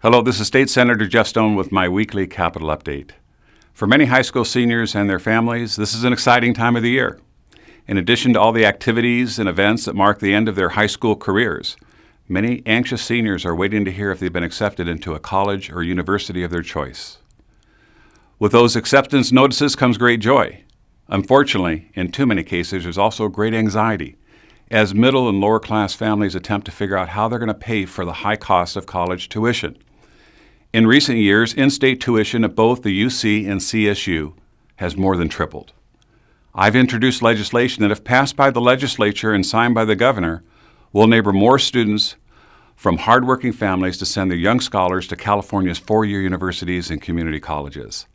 Hello, this is State Senator Jeff Stone with my weekly Capital Update. For many high school seniors and their families, this is an exciting time of the year. In addition to all the activities and events that mark the end of their high school careers, many anxious seniors are waiting to hear if they've been accepted into a college or university of their choice. With those acceptance notices comes great joy. Unfortunately, in too many cases, there's also great anxiety as middle and lower class families attempt to figure out how they're going to pay for the high cost of college tuition. In recent years, in-state tuition at both the UC and CSU has more than tripled. I've introduced legislation that, if passed by the legislature and signed by the governor, will enable more students from hardworking families to send their young scholars to California's four-year universities and community colleges.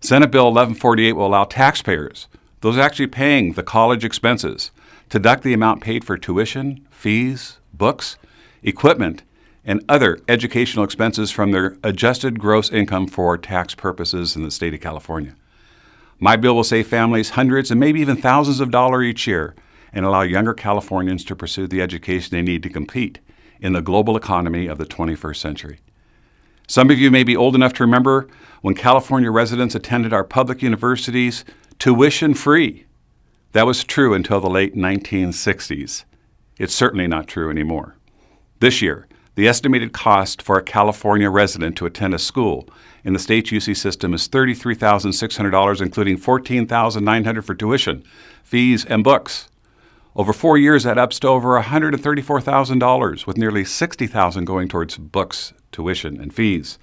Senate Bill 1148 will allow taxpayers, those actually paying the college expenses, to deduct the amount paid for tuition, fees, books, equipment, and other educational expenses from their adjusted gross income for tax purposes in the state of California. My bill will save families hundreds and maybe even thousands of dollars each year and allow younger Californians to pursue the education they need to compete in the global economy of the 21st century. Some of you may be old enough to remember when California residents attended our public universities tuition-free. That was true until the late 1960s. It's certainly not true anymore. This year, the estimated cost for a California resident to attend a school in the state's UC system is $33,600, including $14,900 for tuition, fees, and books. Over 4 years, that ups to over $134,000, with nearly $60,000 going towards books, tuition, and fees.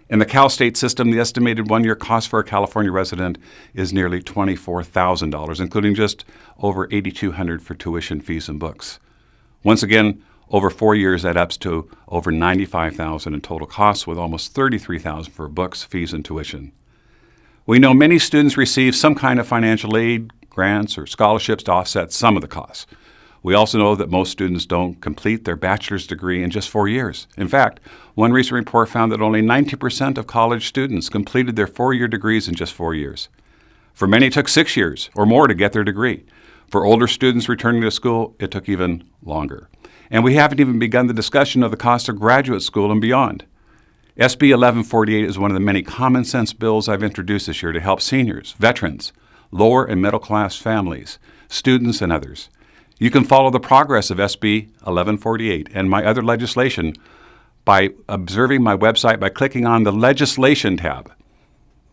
In the Cal State system, the estimated one-year cost for a California resident is nearly $24,000, including just over $8,200 for tuition, fees, and books. Once again, over 4 years, that ups to over $95,000 in total costs, with almost $33,000 for books, fees, and tuition. We know many students receive some kind of financial aid, grants, or scholarships to offset some of the costs. We also know that most students don't complete their bachelor's degree in just 4 years. In fact, one recent report found that only 90% of college students completed their 4-year degrees in just 4 years. For many, it took 6 years or more to get their degree. For older students returning to school, it took even longer. And we haven't even begun the discussion of the cost of graduate school and beyond. SB 1148 is one of the many common sense bills I've introduced this year to help seniors, veterans, lower and middle class families, students, and others. You can follow the progress of SB 1148 and my other legislation by observing my website by clicking on the Legislation tab.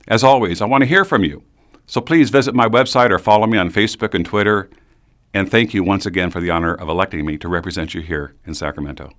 As always, I want to hear from you, so please visit my website or follow me on Facebook and Twitter. And thank you once again for the honor of electing me to represent you here in Sacramento.